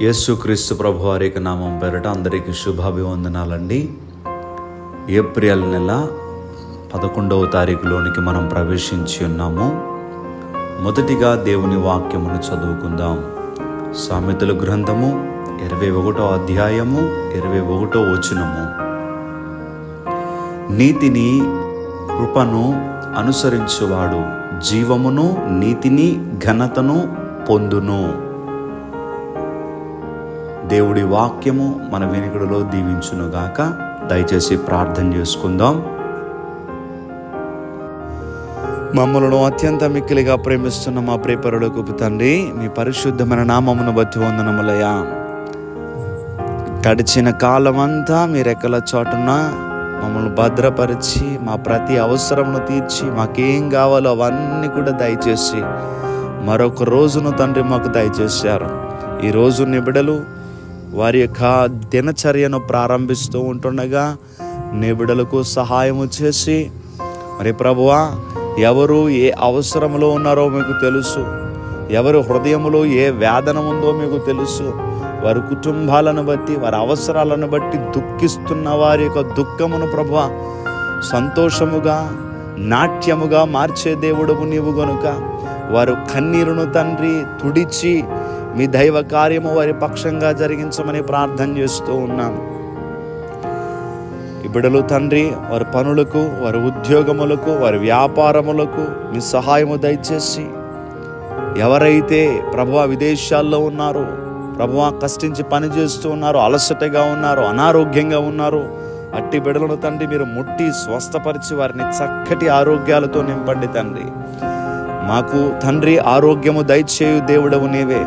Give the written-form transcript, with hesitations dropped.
యేసుక్రీస్తు ప్రభు వారి నామం పేరిట అందరికీ శుభాభివందనాలండి. ఏప్రిల్ నెల 11వ తారీఖులోనికి మనం ప్రవేశించి ఉన్నాము. మొదటిగా దేవుని వాక్యమును చదువుకుందాం. సామెతల గ్రంథము 21వ అధ్యాయము 21వ వచనము. నీతిని కృపను అనుసరించువాడు జీవమును నీతిని ఘనతను పొందును. దేవుడి వాక్యము మన వెనుకడులో దీవించునుగాక. దయచేసి ప్రార్థన చేసుకుందాం. మమ్మలను అత్యంత మిక్కిలిగా ప్రేమిస్తున్న మా ప్రియపరులకు తండ్రి, మీ పరిశుద్ధమైన నామమును బట్టి వందనములయ్యా. గడిచిన కాలమంతా మీ రెక్కల చాటున మమ్మల్ని భద్రపరిచి మా ప్రతి అవసరమును తీర్చి మాకేం కావాలో అవన్నీ కూడా దయచేసి మరొక రోజును తండ్రి మాకు దయచేశారు. ఈరోజు నీ బిడ్డలు వారి యొక్క దినచర్యను ప్రారంభిస్తూ ఉంటుండగా నీ బిడ్డలకు సహాయము చేసి, మరి ప్రభువా, ఎవరు ఏ అవసరంలో ఉన్నారో మీకు తెలుసు, ఎవరి హృదయంలో ఏ వేదన ఉందో మీకు తెలుసు. వారి కుటుంబాలను బట్టి వారి అవసరాలను బట్టి దుఃఖిస్తున్న వారి యొక్క దుఃఖమును ప్రభువా సంతోషముగా నాట్యముగా మార్చే దేవుడవు నీవు గనుక వారు కన్నీరును తండ్రి తుడిచి మీ దైవ కార్యము వారి పక్షంగా జరిగించమని ప్రార్థన చేస్తూ ఉన్నాను. ఈ బిడ్డలు తండ్రి వారి పనులకు, వారి ఉద్యోగములకు, వారి వ్యాపారములకు మీ సహాయము దయచేసి, ఎవరైతే ప్రభువా విదేశాల్లో ఉన్నారో, ప్రభువా కష్టించి పని చేస్తూ ఉన్నారో, అలసటగా ఉన్నారో, అనారోగ్యంగా ఉన్నారో, అట్టి బిడ్డలను తండ్రి మీరు ముట్టి స్వస్థపరిచి వారిని చక్కటి ఆరోగ్యాలతో నింపండి తండ్రి. మాకు తండ్రి ఆరోగ్యము దయచేయు దేవుడవు నీవే.